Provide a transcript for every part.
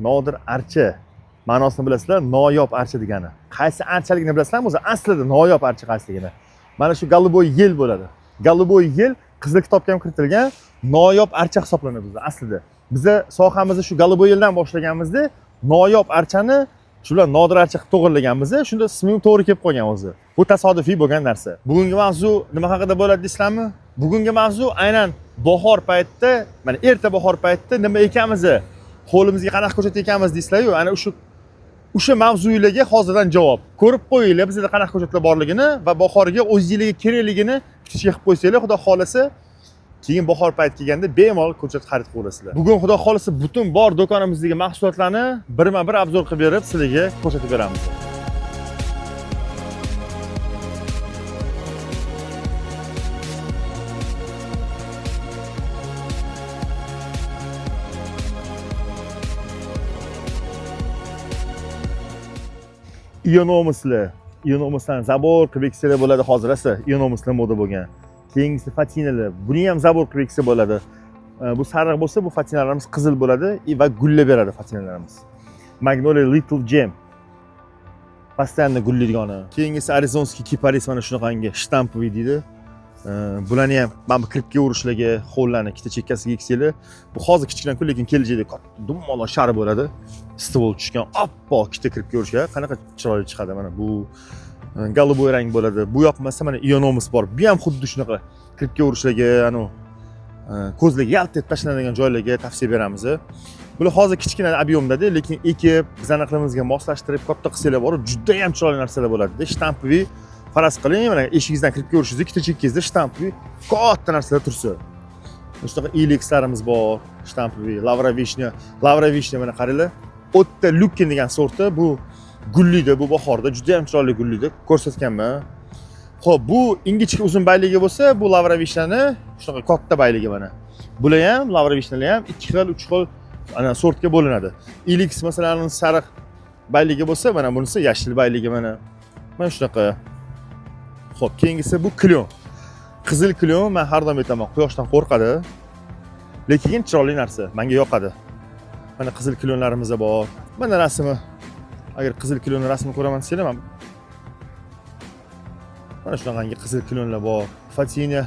nodir archa ma'nosini bilasizlar, noyob archa degani. Qaysi archaligini bilasizlarmi o'zi? Aslida noyob archa qaysiligini. Mana shu Голубой yel bo'ladi. Голубой yel qizil kitobga ham kiritilgan noyob archa hisoblanadi o'zi aslida. Biza sohamizni shu Голубой yeldan boshlaganmizda noyob archani shular nodir archa qilib to'g'irlaganmiz. Shunda ismi to'g'ri kelib qolgan o'zi. Bu tasodifiy bo'lgan narsa. Bugungi mavzu nima haqida bo'ladi deysizlarmi? Bugungi mavzu aynan bahor paytida, mana erta bahor paytida nima ekanimizni, qo'limizga qanaqa ko'chat ekanmiz deysizlar-ku, ana o'sha mavzularga hozirdan javob. Ko'rib qo'yinglar bizda qanaqa ko'chatlar borligini va bahorga o'zingizga kerakligini kichik qilib qo'ysanglar, xudo xolasa keyin bahor payti kelganda bemalol ko'chat xarid qilasizlar. Bugun xudo xolasa butun bor do'konimizdagi mahsulotlarni birma-bir obzor qilib berib, sizlarga ko'rsatib beramiz. Ionomuslarni zabor qilib eksalar bo'ladi hozir esa. Ionomuslar moda bo'lgan. Keyingisi fatinalar. Buni ham zabor qilib eksa bo'ladi. Bu sariq bo'lsa, bu fatinalarimiz qizil bo'ladi va gullab beradi fatinalarimiz. Magnolia Little Gem. Постоянно gullaydigani. Keyingisi Arizonskiy kiparis mana shunaqangi shtampoviy deydi. Bularni ham mana kiribga urishlarga, qo'llarni ikkita chekkasiga eksanglar, bu hozir kichkina-ku, lekin kelajakda katta dumaloq shar bo'ladi. Stvol tushgan oppoq ikkita kiribga urishga qanaqa chiroyli chiqadi mana bu. Голубой rang bo'ladi. Bu yoqmasa mana ionomus bor. Bu ham xuddi shunaqa kiribga urishlarga, ko'zlarga yalt etib tashlanadigan joylarga tavsiya beramiz. Bular hozir kichkina объемda-da, lekin ekib, bizning iqlimimizga moslashtirib katta qilsanglar bor, juda ham chiroyli narsalar bo'ladi. Shtampoviy faraz qiling, mana eshigingizdan kirib ko'rishingiz, ikkita chekkangizda shtampoviy katta narsalar tursa. Shunaqa Elixlarimiz bor, shtampoviy, Lavra Vishnya mana qaranglar. O'tda Lukin degan sorti, bu gulliydi, bu bahorda juda ham chiroyli gulliydi, ko'rsatganman. Xo'p, bu ingichka uzun bayligi bo'lsa, bu Lavra Vishnani shunaqa katta bayligi mana. Bular ham, Lavra Vishnalar ham 2 xil, 3 xil ana sortga bo'linadi. Elix masalan sariq bayligi bo'lsa, mana bunisi yashil bayligi mana. Mana shunaqa. Xo'p, keyingisi bu klyon. Qizil klyon, men har doim aytaman, quyoshdan qo'rqadi, lekin chiroyli narsa, menga yoqadi. Mana qizil klyonlarimiz bor. Mana rasmi. Agar qizil klyonning rasmini ko'raman desanglar, mana shunaqangi qizil klyonlar bor. Fatina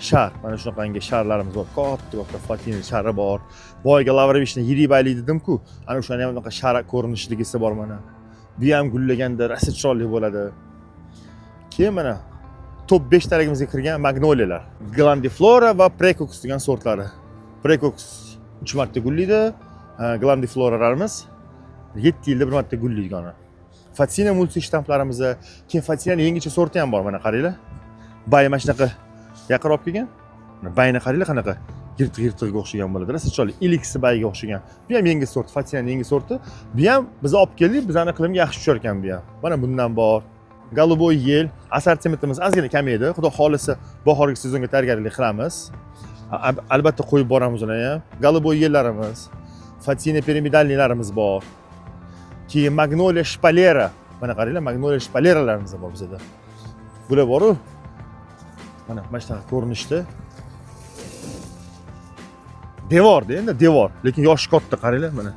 shar, mana shunaqangi sharlarimiz bor. Katta fatina shari bor. Boyga Lavra Vishnya yirik baylik dedim-ku, ana o'shani ham bunaqa shara ko'rinishligisi bor mana. Bu ham gullaganda rosa chiroyli bo'ladi. Keyin mana top 5 taligimizga kirgan magnoliyalar. Glandiflora va Precox degan sortlari. Precox 3 marta gullaydi, Glandifloralarimiz 7 yilda bir marta gullaydigani. Fatina multi shtamplarimiz, keyin fatinaning yangicha sorti ham bor, mana qaranglar. Bay mana shunaqa yaqinroq kelgan. Bayni qaranglar qanaqa yirtiq-yirtiqga o'xshagan bo'ladi. Rosa chiroyli, Elix bayga o'xshagan. Bu ham yangi sort, fatinaning yangi sorti. Bu ham biz olib keldik, bizning iqlimga yaxshi tushar ekan bu ham. Mana bundan bor. Голубой yel, assortimentimiz ozgina kamaydi. Xudo xolisa bahorgi sezonga tayyorgarlik qilamiz. Albatta qo'yib boramiz uni ham. Голубой yellarimiz, fatina piramidalnilarimiz bor. Keyin Magnolia Shpalera. Mana qaranglar, Magnolia Shpaleralarimiz bor bizda. Bular bor-ku. Mana shunaqa ko'rinishda. Devorda, endi devor, lekin yoshi katta, qaranglar mana.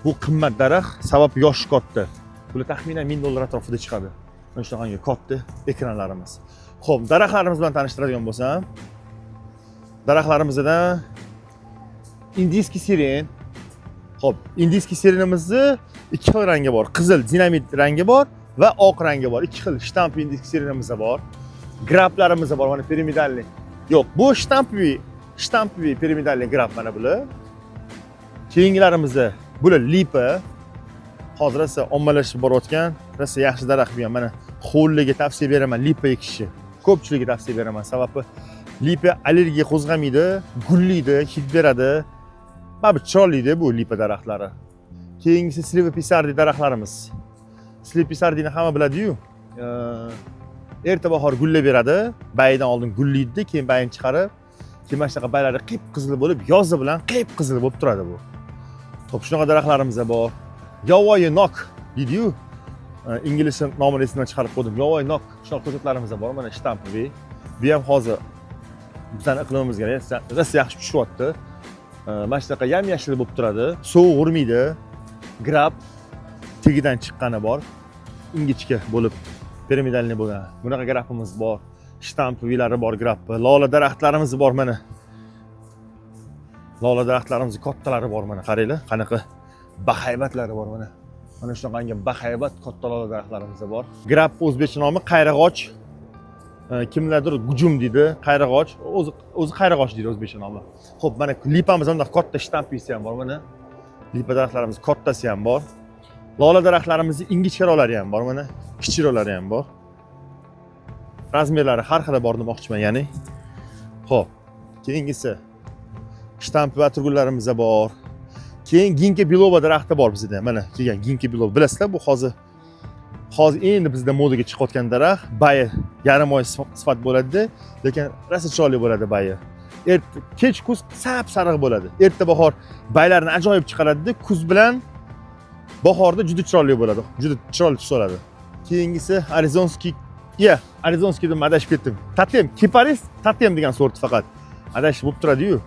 Bu qimmat daraxt, sababi yoshi katta. Bular taxminan $1000 atrofida chiqadi. Mana shunaqangi katta ekranlarimiz. Xo'p, daraxtlarimiz bilan tanishtiradigan bo'lsam, daraxtlarimizdan indiyskiy siren. Xo'p, indiyskiy sirenimizni 2 xil rangi bor. Qizil dinamit rangi bor va oq rangi bor. 2 xil shtamp indiyskiy sirenimiz bor. Grablarimiz bor, mana piramidalli. Yo'q, bu shtampoviy piramidalli grab mana bular. Keyingilarimizda bular lipa. Hozir esa ommalashib borayotgan, rosa yaxshi daraxt bu ham. Mana qo'llarga tavsiya beraman lipa ekishni. Ko'pchilikka tavsiya beraman, sababi lipa allergiya qo'zg'amaydi, gullaydi, hid beradi. Mana chiroyli bu lipa daraxtlari. Keyingisi Sliva pisardi daraxtlarimiz. Sliva pisardini hamma biladi-yu. Erta bahor gullab beradi. Baydan oldin gullaydi, keyin bayni chiqarib, keyin mana shunaqa baylari qip-qizil bo'lib, yozi bilan qip-qizil bo'lib turadi bu. Xo'p, shunaqa daraxtlarimiz bor. Yovvoyi nok deydi-yu. Ingliz nomini esimdan chiqarib qo'ydim. Yovvoyi nok shunaqa ko'chatlarimiz bor. Mana shtampoviy. Bu ham hozir bizning iqlimimizga rosa yaxshi tushyapti. Mana shunaqa yam-yashil bo'lib turadi. Sovuq urmaydi. Grab tegidan chiqqani bor. Ingichka bo'lib, piramidalni bo'lgan. Bunaqa grabimiz bor. Shtampovilari bor grabbi. Lola daraxtlarimiz bor mana. Lola daraxtlarimiz kattalari bor mana. Qaranglar, qanaqa bahaybatlari bor mana. Mana shunaqangi bahaybat katta lola daraxtlarimiz bor. Grab o'zbekcha nomi qayrag'och. Kimlardir gujum deydi, qayrag'och. O'zi qayrag'och deydi o'zbekcha nomi. Xo'p, mana lipamiz ham katta shtampisi ham bor mana. Lipa daraxtlarimiz kattasi ham bor. Lola daraxtlarimiz ingichkarolari ham bor mana. Kichikroqlari ham bor. Razmerlari har xil bor demoqchiman, ya'ni. Xo'p, keyingisi shtamp va turgullarimiz bor. Keyin ginka biloba daraxti bor bizda. Mana kelgan ginka biloba. Bilasizlar, bu hozir endi bizda modaga chiqayotgan daraxt. Bayi yarim oy sifat bo'ladi, lekin rosa chiroyli bo'ladi bayi. Kech kuz sap sariq bo'ladi. Erta bahor baylarni ajoyib chiqaradi, kuz bilan bahorda juda chiroyli bo'ladi. Juda chiroyli tus oladi. Keyingisi Arizonskiy deb adashib ketdim. Tatem, kiparis tatem degan sorti faqat. Adashib bo'lib turadi-yu.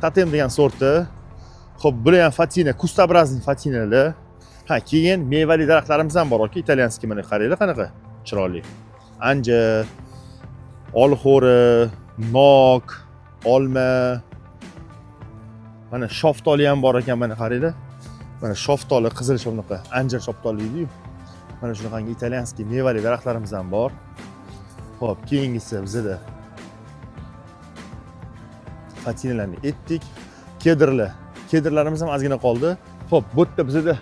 Tatem degan sorti. Xo'p, bular ham fatina, kustabrazni fatinalar. Keyin mevali daraxtlarimiz ham bor, italyanskiy mana qaranglar qanaqa chiroyli. Anjir, olxo'ri, nok, olma. Mana shoftoli ham bor ekan, mana qaranglar. Mana shoftoli, qizil shunaqa, anjir shoftoli deydi-yu. Mana shunaqangi italyanskiy mevali daraxtlarimiz ham bor. Xo'p, keyingisi bizda fatinalarni etdik. Kedirlarimiz ham ozgina qoldi. Xo'p, bu yerda bizda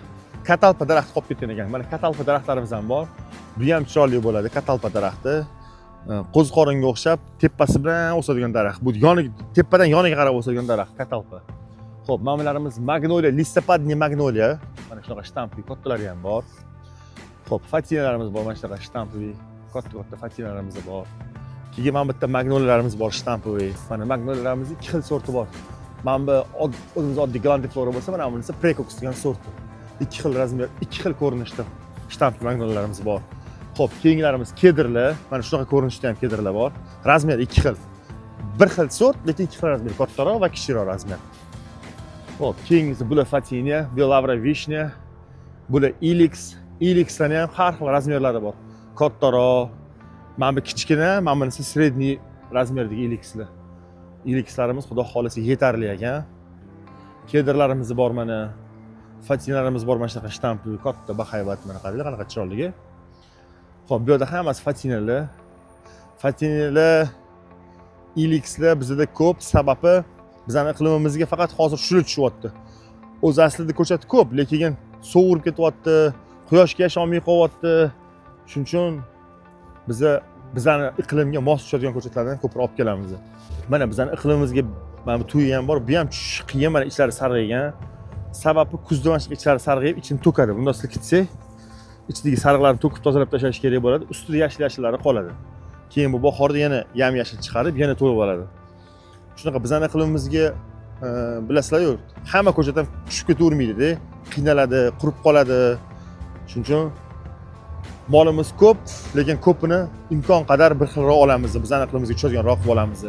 katalpa daraxti qolib ketgan ekan. Mana katalpa daraxtlarimiz ham bor. Bu ham chiroyli bo'ladi, katalpa daraxti. Qo'ziqoringa o'xshab tepasi bilan o'sadigan daraxt. Bu tepadan yoniga qarab o'sadigan daraxt, katalpa. Xo'p, mamalarimiz magnoliya, listopadniy magnoliya. Mana shunaqa shtampli kattalari ham bor. Xo'p, fatinalarimiz bor, mana shunaqa shtampli katta fatinalarimiz bor. Keyin mana bu yerda magnoliyalarimiz bor, shtampli. Mana magnoliyalarimiz ikki xil sorti bor. Mana bu o'zimiz oddiy grandiflora bo'lsa, mana bunisi precox degan sorti. Ikki xil razmer, ikki xil ko'rinishda shtampli magnoliyalarimiz bor. Xo'p, keyingilarimiz kedirlar. Mana shunaqa ko'rinishda ham kedirlar bor. Razmer ikki xil. Bir xil sort, lekin ikki xil razmer, kattaroq va kichikroq razmer. Xo'p, keyingisi bular fatina, belavra vishnya, bular ilix. Ilixlarning ham har xil razmerlari bor. Kattaroq, mana bu kichkina, mana bunisi sredniy razmerdagi ilixlar. Ilixlarimiz xudo xolisa yetarli ekan. Kedirlarimiz bor mana. Fatinalarimiz bor, mana shunaqa shtampli, katta bahaybat, mana qaranglar qanaqa chiroyli. Xo'p, bu yerda hammasi fatinalar. Fatinalar, ilixlar bizda ko'p, sababi bizning iqlimimizga faqat hozir shular tushyapti. O'zi aslida ko'chat ko'p, lekin sovurib ketyapti, quyoshga yasholmay qolyapti. Shuning uchun bizning iqlimga mos tushadigan ko'chatlardan ko'proq olib kelamiz. Mana bizning iqlimimizga mana bu tuyi ham bor, bu ham tushish qiyin, mana ichlari sarg'aygan. Sababi kuzda mana shu ichlari sarg'ayib, ichini to'kadi. Bunday silkitsak, ichidagi sariqlarni to'kib tozalab tashlash kerak bo'ladi. Ustida yashil-yashillari qoladi. Keyin bu bahorda yana yam-yashil chiqarib, yana to'yib oladi. Shunaqa bizning iqlimimizga bilasizlar-ku, hamma ko'chat ham tushib ketavermaydi-da, qiynaladi, qurib qoladi. Shuning uchun molimiz ko'p, lekin ko'pini imkon qadar bir xilroq olamiz, bizning iqlimimizga tushadiganroq qilib olamiz.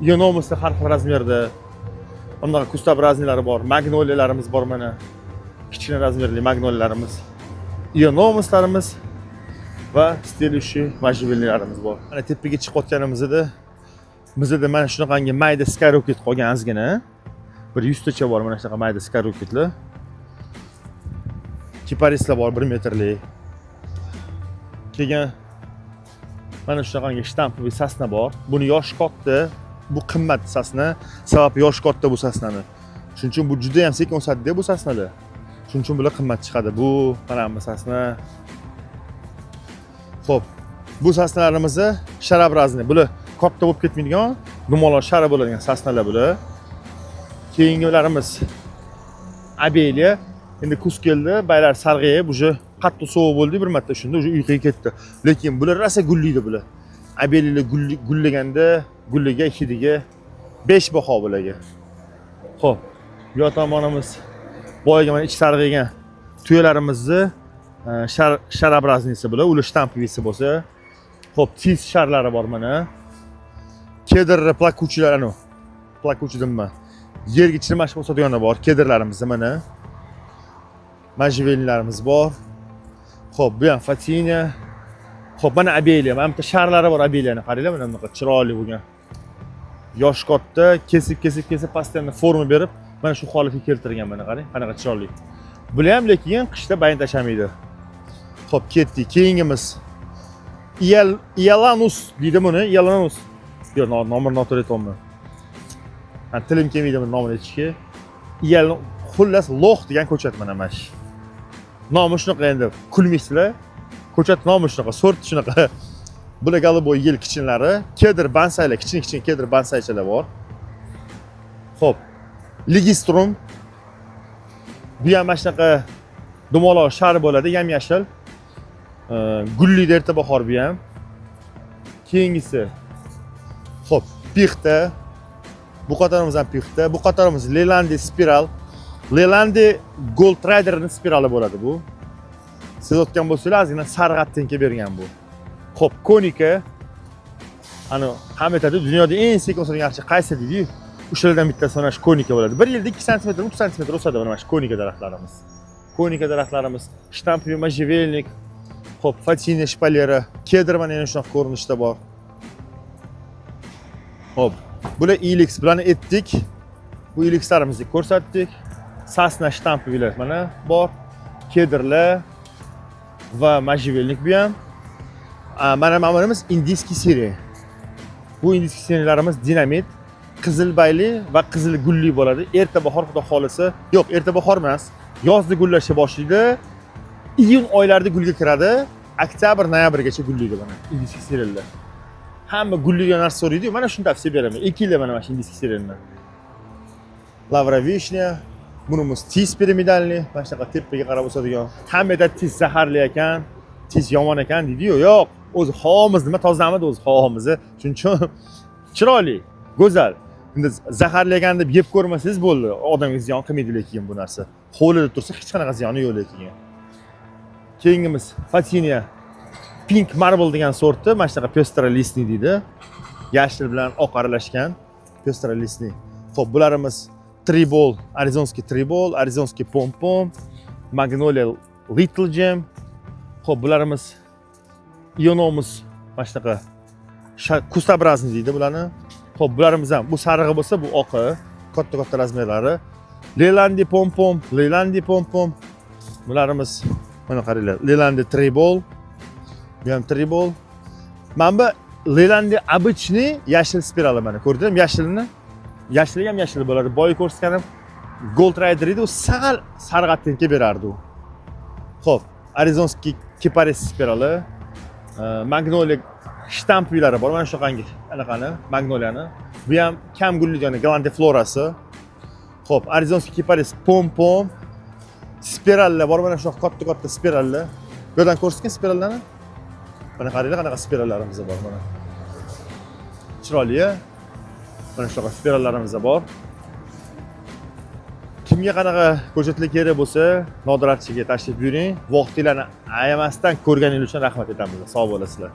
Ionomusda har xil razmerda bunaqa kustabraznilari bor, magnoliyalarimiz bor mana. Kichkina razmerli magnoliyalarimiz, ionomuslarimiz va stelushi majvillarimiz bor. Mana tepaga chiqayotganimizda bizda mana shunaqangi mayda skyrocket qolgan ozgina. Bir 100 tacha bor mana shunaqa mayda skyrocketlar. Kiparislar bor 1 metrlik. Keyin mana shunaqangi shtampli sasna bor. Buni yoshi katta, bu qimmat sasna, sababi yoshi katta bu sasnani. Shuning uchun bu juda ham sekin o'sadi-da bu sasnalar. Shuning uchun bular qimmat chiqadi. Bu mana bu sasna. Xo'p, bu sasnalarimiz sharabrazni. Bular katta bo'lib ketmaydigan, dumaloq shara bo'ladigan sasnalar bular. Keyingilarimiz abeliya. Endi kuz keldi, baylar sarg'ayib, uje qattiq sovuq bo'ldi bir marta shunda uje uyquga ketdi. Lekin bular rosa gullaydi bular. Abeliyalar gullaganda, gullaga hidiga 5 baho bularga. Xo'p, bu tomonimiz boyaga mana ichi sarg'aygan tuyalarimizni sharabraznisi bular, ular shtamplisi bo'lsa. Xo'p, tiz sharlari bor mana. Kedir plakuchilar, plakuchi deyman. yerga chirmashib o'sadiganlar bor. Kedirlarimiz mana. Majvellarimiz bor. Xo'p, bu ham Fatina. Xo'p, mana abeliya. Mana bitta sharlari bor abeliyani. Qaranglar, mana bunaqa chiroyli bo'lgan. Yosh katta, kesib pastdan forma berib, mana shu holatga keltirgan mana qarang, qanaqa chiroyli. Bular ham lekin qishda bayn tashamaydi. Xo'p, ketdik. Keyingimiz Ialanus deydi buni, Ialanus. Yo'q, nomini noto'g'ri aytolmayman. Ha, tilim kelmaydi buni nomini aytishga. Xullas lox degan ko'chat mana shu. Nomi shunaqa endi, kulmaysizlar. Ko'chat nomi shunaqa, sort shunaqa. Bular galoboy yil kichinlari, keder bansaylar, kichik keder bansaychalar bor. Xo'p, Ligistrum. Bu ham mana shunaqa dumaloq shar bo'ladi, yam-yashil. Gulli erta bahor bu ham. Keyingisi xo'p, pixta. Bu qatorimiz ham pixta. Bu qatorimiz Lelandi spiral. Lelandi Gold Rider'ning spirali bo'ladi bu. Siz o'tgan bo'lsangiz, ozgina sarg'attinga bergan bu. Xo'p, konika. Ana hamma aytadi, dunyoda eng sekin o'sadigan yarchi qaysi deydi? O'shalardan bittasi mana shu konika bo'ladi. 1 yilda 2 sm, 3 sm o'sadi mana shu konika daraxtlarimiz. Konika daraxtlarimiz, shtampiy majvelnik, xo'p, Fatina shpalera, kedr mana yana shunaqa ko'rinishda bor. Xo'p, bular Ilix bilan etdik. Bu Ilixlarimizni ko'rsatdik. Sasna shtampilar mana bor. Kedrlar va majvelnik bu ham. Mana ma'murimiz indiyskiy seriya. Bu indiyskiy seriyalarimiz dinamit, qizilbayli va qizil gulli bo'ladi. Erta bahor xudo xolisa, yo'q, erta bahor emas. Yozda gullashga boshlaydi. Iyun oylarida gulga kiradi. Oktyabr, noyabrgacha gullaydi mana indiyskiy seriyalar. Hamma gulligan narsa so'raydi. Mana shuni tavsiya beraman. Ekinglar mana shu indiyskiy serialni. Lavra vishnya, bunimiz tiz piramidalni, mana shunaqa tepaga qarab o'sadigan. Hammada tiz zaharli ekan, tiz yomon ekan deydi-yu. Yo'q, o'zi havomiz nima tozamidi o'zi havomizni. Shuning uchun chiroyli, go'zal. Endi zaharlagan deb yeb ko'rmasangiz bo'ldi. Odamga ziyon qilmaydi lekin bu narsa. Hovlida tursa hech qanaqa ziyoni yo'q lekin. Keyingimiz Fatina Pink Marble degan sorti, mana shunaqa pestrolistni deydi. Yashil bilan oq aralashgan pestrolistni. Xo'p, bularimiz Tribol, Arizonskiy Tribol, Arizonskiy Pompom, Magnolia Little Gem. Xo'p, bularimiz Ionomus, mana shunaqa kustabrazni deydi bularni. Xo'p, bularimiz ham bu sarig'i bo'lsa, bu oqi, katta razmerlari. Lelandi Pompom, Lelandi Pompom. Bularimiz mana qaranglar, Lelandi Tribol. Bu ham Tribol. Mana bu Lelandi обычный yashil spirali mana ko'rdingmi? Yashilni. Yashili ham yashil bo'ladi. Boy ko'rsatganim Gold Rider edi, u sal sarg'attinga berardi u. Xo'p, Arizonskiy Kiparis spirali, Magnolia shtamplari bor. Mana shunaqangi anaqani, Magnoliani. Bu ham kam gulligan Galante florasi. Xo'p, Arizonskiy Kiparis Pompom. Spirallar bor, mana shu katta spirallar. Bu yerdan ko'rsatgan spirallarni. Mana qaranglar, qanaqa spirallarimiz bor mana. Chiroyli. Mana shunaqa spirallarimiz bor. Kimga qanaqa ko'chatlar kerak bo'lsa, Nodir Archiga tashrif buyuring. Vaqtinglarni ayamasdan ko'rganingiz uchun rahmat aytamiz. Sog' bo'lasizlar.